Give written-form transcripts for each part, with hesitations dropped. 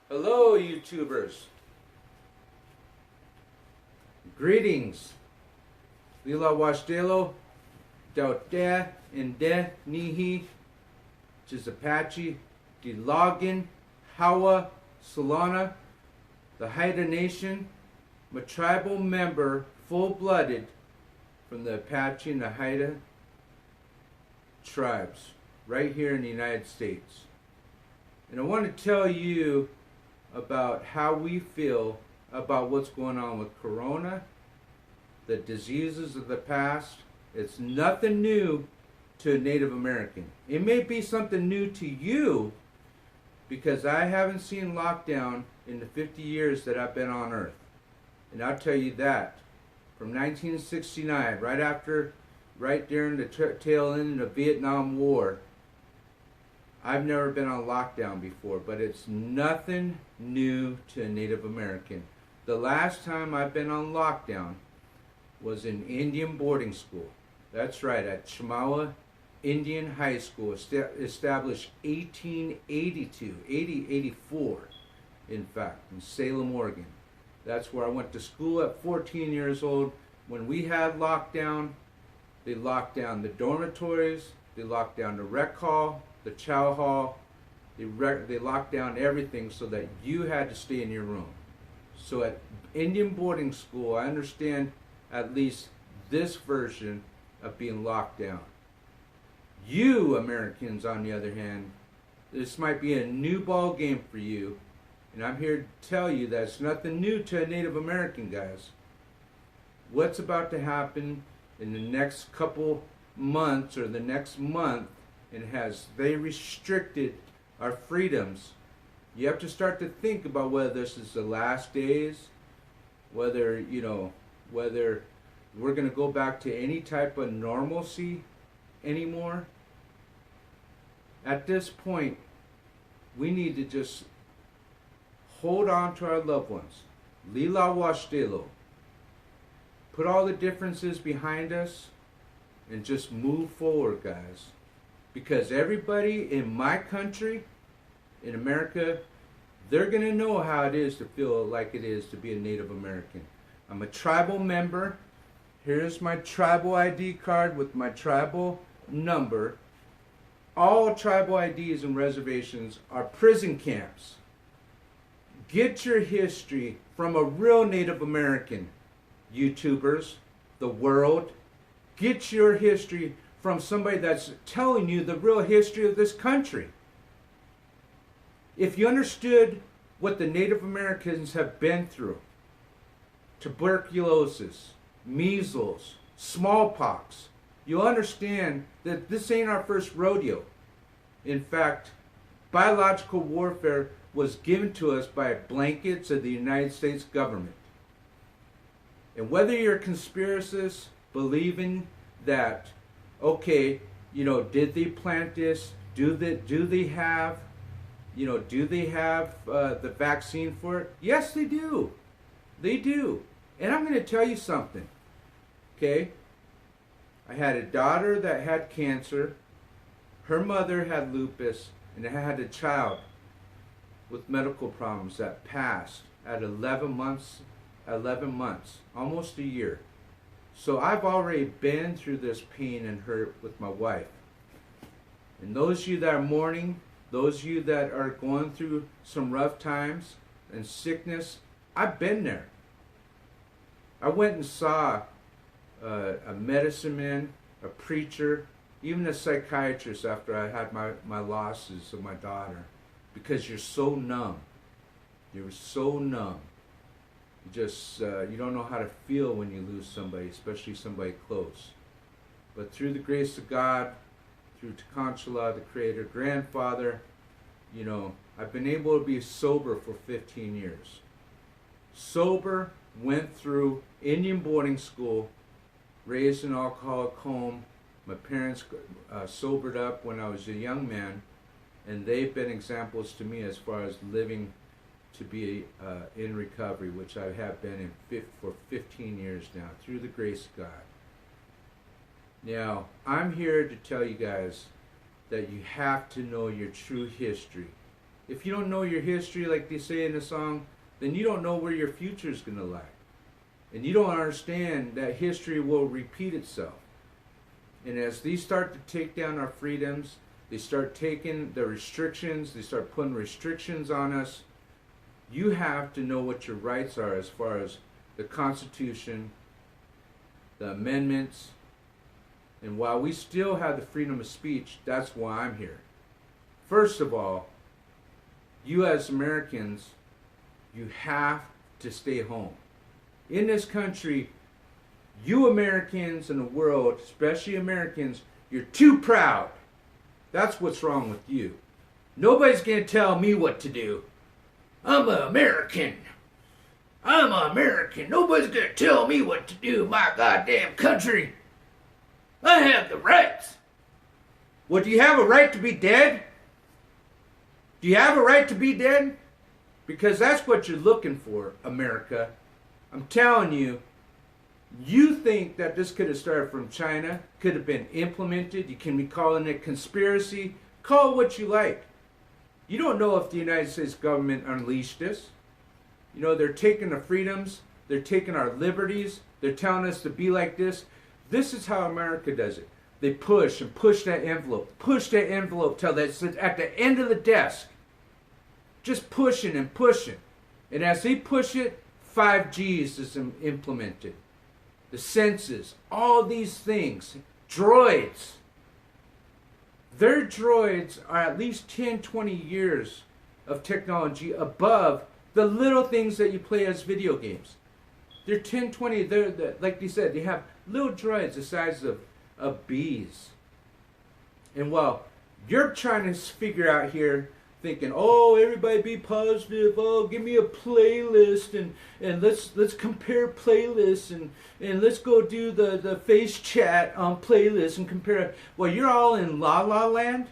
Hello, YouTubers. Greetings. LaLa Washdelo, Dautea, Inde, Nihi, which is Apache, Dilogin, Hawa, Solana, the Haida Nation, I'm a tribal member, full-blooded, from the Apache and the Haida tribes, right here in the United States. And I want to tell you about how we feel about what's going on with Corona, the diseases of the past. It's nothing new to a Native American. It may be something new to you because I haven't seen lockdown in the 50 years that I've been on Earth. And I'll tell you that from 1969, right during the tail end of the Vietnam War, I've never been on lockdown before, but it's nothing new to a Native American. The last time I've been on lockdown was in Indian boarding school. That's right, at Chemawa Indian High School, established 1884, in fact, in Salem, Oregon. That's where I went to school at 14 years old. When we had lockdown, they locked down the dormitories, they locked down the rec hall, the chow hall, they locked down everything so that you had to stay in your room. So at Indian boarding school, I understand at least this version of being locked down. You Americans, on the other hand, this might be a new ball game for you, and I'm here to tell you that it's nothing new to a Native American, guys. What's about to happen in the next couple months or the next month, and they restricted our freedoms, you have to start to think about whether this is the last days, whether we're going to go back to any type of normalcy anymore. At this point, we need to just hold on to our loved ones. LaLa Washdelo. Put all the differences behind us and just move forward, guys. Because everybody in my country, in America, they're going to know how it is to feel like it is to be a Native American. I'm a tribal member. Here's my tribal ID card with my tribal number. All tribal IDs and reservations are prison camps. Get your history from a real Native American, YouTubers, the world. Get your history from somebody that's telling you the real history of this country. If you understood what the Native Americans have been through, tuberculosis, measles, smallpox, you'll understand that this ain't our first rodeo. In fact, biological warfare was given to us by blankets of the United States government. And whether you're a conspiracist, believing that, okay, did they plant this? Do they have the vaccine for it? Yes, they do. They do. And I'm going to tell you something. Okay? I had a daughter that had cancer. Her mother had lupus, and I had a child with medical problems that passed at 11 months, almost a year. So I've already been through this pain and hurt with my wife. And those of you that are mourning, those of you that are going through some rough times and sickness, I've been there. I went and saw a medicine man, a preacher, even a psychiatrist after I had my losses of my daughter, because you're so numb. You're so numb. You don't know how to feel when you lose somebody, especially somebody close. But through the grace of God, through Toughen Up, the Creator, grandfather, I've been able to be sober for 15 years. Sober, went through Indian boarding school, raised in an alcoholic home. My parents sobered up when I was a young man, and they've been examples to me as far as living to be in recovery, which I have been for 15 years now, through the grace of God. Now, I'm here to tell you guys that you have to know your true history. If you don't know your history, like they say in the song, then you don't know where your future is going to lie. And you don't understand that history will repeat itself. And as these start to take down our freedoms, they start taking the restrictions, they start putting restrictions on us, you have to know what your rights are as far as the Constitution, the amendments. And while we still have the freedom of speech, that's why I'm here. First of all, you as Americans, you have to stay home. In this country, you Americans in the world, especially Americans, you're too proud. That's what's wrong with you. Nobody's going to tell me what to do. I'm an American. I'm an American. Nobody's going to tell me what to do in my goddamn country. I have the rights. Well, do you have a right to be dead? Do you have a right to be dead? Because that's what you're looking for, America. I'm telling you, you think that this could have started from China, could have been implemented. You can be calling it conspiracy. Call it what you like. You don't know if the United States government unleashed this. You know, they're taking the freedoms. They're taking our liberties. They're telling us to be like this. This is how America does it. They push and push that envelope. Push that envelope till it's at the end of the desk. Just pushing and pushing. And as they push it, 5Gs is implemented. The senses, all these things. Droids. Their droids are at least 10, 20 years of technology above the little things that you play as video games. They're 10, 20, like they said, they have little droids the size of bees. And while you're trying to figure out here, thinking, oh, everybody be positive, oh, give me a playlist, and let's compare playlists, and let's go do the face chat on playlists and compare. Well, you're all in LaLa Land,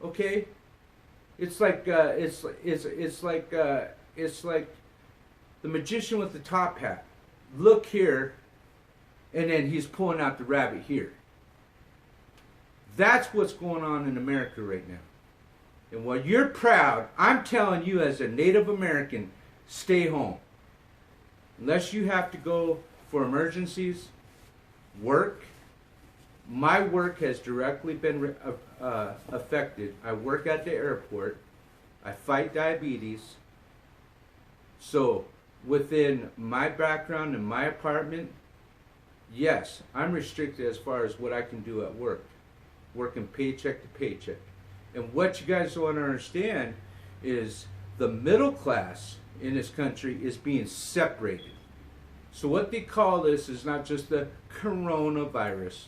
okay? It's like it's like the magician with the top hat. Look here, and then he's pulling out the rabbit here. That's what's going on in America right now. And while you're proud, I'm telling you as a Native American, stay home. Unless you have to go for emergencies, work. My work has directly been affected. I work at the airport. I fight diabetes. So within my background and my apartment, yes, I'm restricted as far as what I can do at work. Working paycheck to paycheck. And what you guys don't understand is the middle class in this country is being separated. So what they call this is not just the coronavirus.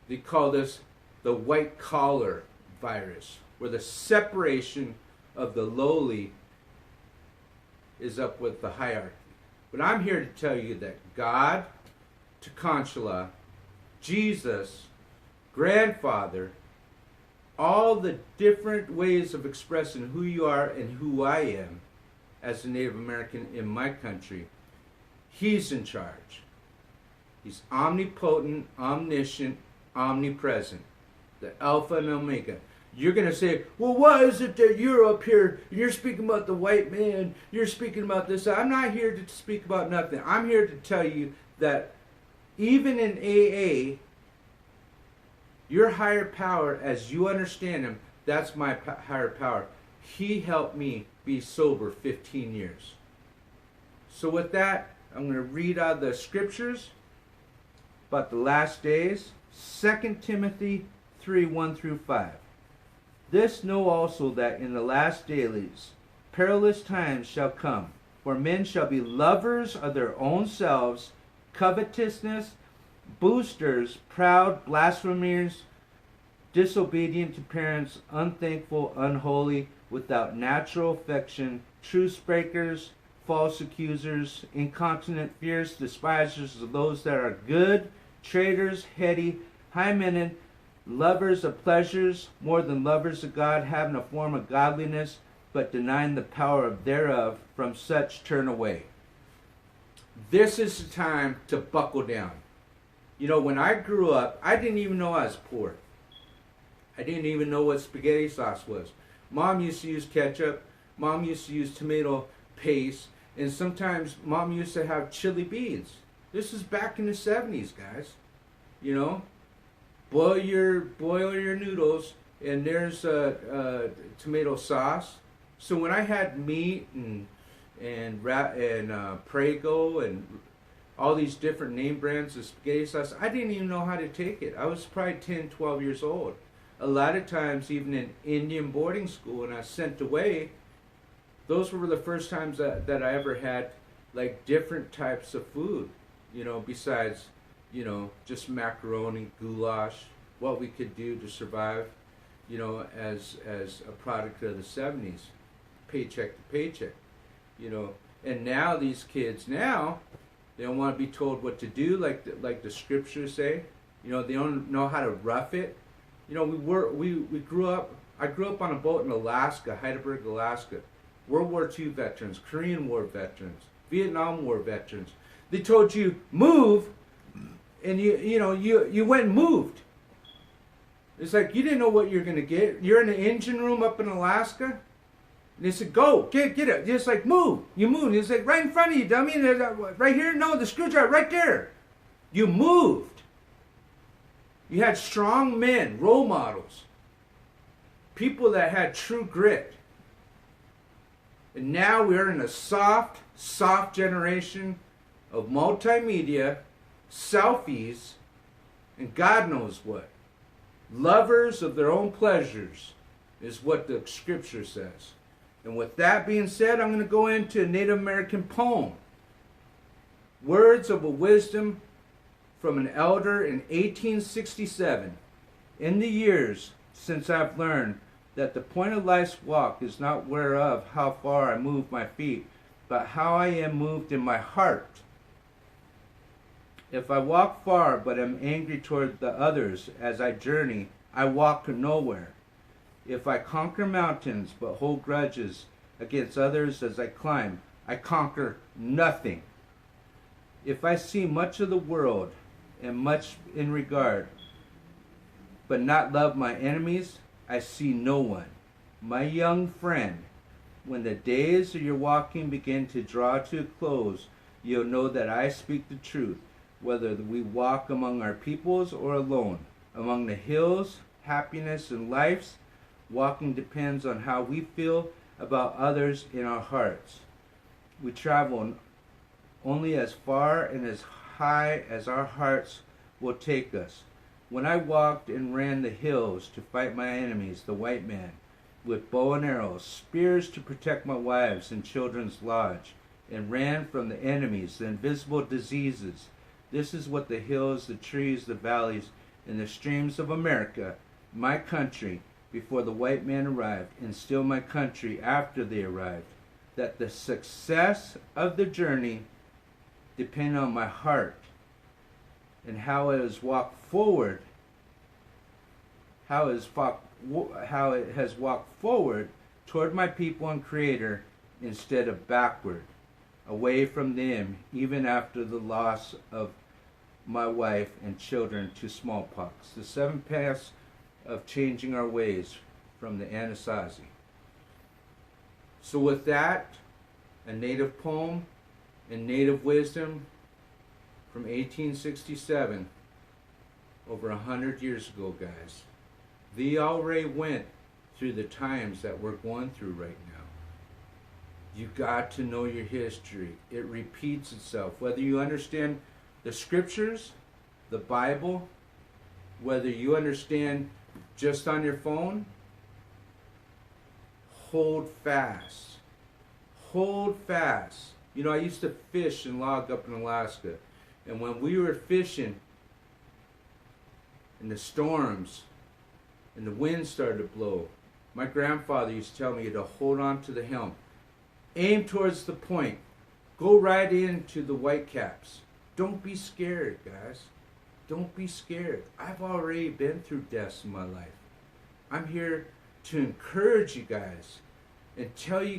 They call this the white collar virus, where the separation of the lowly is up with the hierarchy. But I'm here to tell you that God, Toughen, Jesus, grandfather, all the different ways of expressing who you are and who I am as a Native American in my country, He's in charge. He's omnipotent, omniscient, omnipresent, the Alpha and Omega. You're going to say, well, why is it that you're up here and you're speaking about the white man, you're speaking about this? I'm not here to speak about nothing. I'm here to tell you that even in AA, your higher power, as you understand him, that's my higher power. He helped me be sober 15 years. So with that, I'm going to read out the scriptures about the last days. 2 Timothy 3, 1 through 5. This know also that in the last days perilous times shall come, for men shall be lovers of their own selves, covetousness, boasters, proud, blasphemers, disobedient to parents, unthankful, unholy, without natural affection, truce breakers, false accusers, incontinent, fierce, despisers of those that are good, traitors, heady, high-minded, lovers of pleasures more than lovers of God, having a form of godliness, but denying the power thereof. From such turn away. This is the time to buckle down. You know, when I grew up, I didn't even know I was poor. I didn't even know what spaghetti sauce was. Mom used to use ketchup. Mom used to use tomato paste, and sometimes Mom used to have chili beans. This is back in the 70s, guys. You know, boil your noodles, and there's tomato sauce. So when I had meat and Prego and all these different name brands of spaghetti sauce, I didn't even know how to take it. I was probably 10, 12 years old. A lot of times, even in Indian boarding school, and I was sent away, those were the first times that I ever had like different types of food, you know, besides, you know, just macaroni, goulash, what we could do to survive, you know, as a product of the 70s, paycheck to paycheck, you know. And now these kids now, they don't want to be told what to do, like the scriptures say. You know, they don't know how to rough it. You know, we grew up. I grew up on a boat in Alaska, Heidelberg, Alaska. World War II veterans, Korean War veterans, Vietnam War veterans. They told you move, and you went and moved. It's like you didn't know what you're gonna get. You're in the engine room up in Alaska, and they said go get it. It's like move. You move. It's like right in front of you, dummy. And right here, no, the screwdriver right there. You moved. You had strong men, role models, people that had true grit. And now we're in a soft generation of multimedia, selfies, and God knows what. Lovers of their own pleasures is what the scripture says. And with that being said, I'm going to go into a Native American poem. Words of a wisdom from an elder in 1867. In the years since I've learned that the point of life's walk is not whereof how far I move my feet, but how I am moved in my heart. If I walk far but am angry toward the others as I journey, I walk nowhere. If I conquer mountains but hold grudges against others as I climb, I conquer nothing. If I see much of the world and much in regard, but not love my enemies, I see no one. My young friend, when the days of your walking begin to draw to a close, you'll know that I speak the truth, whether we walk among our peoples or alone. Among the hills, happiness and life's walking depends on how we feel about others in our hearts. We travel only as far and as high as our hearts will take us. When I walked and ran the hills to fight my enemies, the white man, with bow and arrows, spears to protect my wives and children's lodge, and ran from the enemies, the invisible diseases. This is what the hills, the trees, the valleys, and the streams of America, my country, before the white man arrived, and still my country after they arrived, that the success of the journey depend on my heart and how it has walked forward, how it has walked forward toward my people and Creator instead of backward, away from them, even after the loss of my wife and children to smallpox. The 7 paths of changing our ways from the Anasazi. So with that, a native poem and native wisdom from 1867, over 100 years ago, guys. Thee already went through the times that we're going through right now. You got to know your history. It repeats itself. Whether you understand the scriptures, the Bible, whether you understand just on your phone, hold fast. Hold fast. You know, I used to fish and log up in Alaska. And when we were fishing, and the storms, and the wind started to blow, my grandfather used to tell me to hold on to the helm. Aim towards the point. Go right into the whitecaps. Don't be scared, guys. Don't be scared. I've already been through deaths in my life. I'm here to encourage you guys and tell you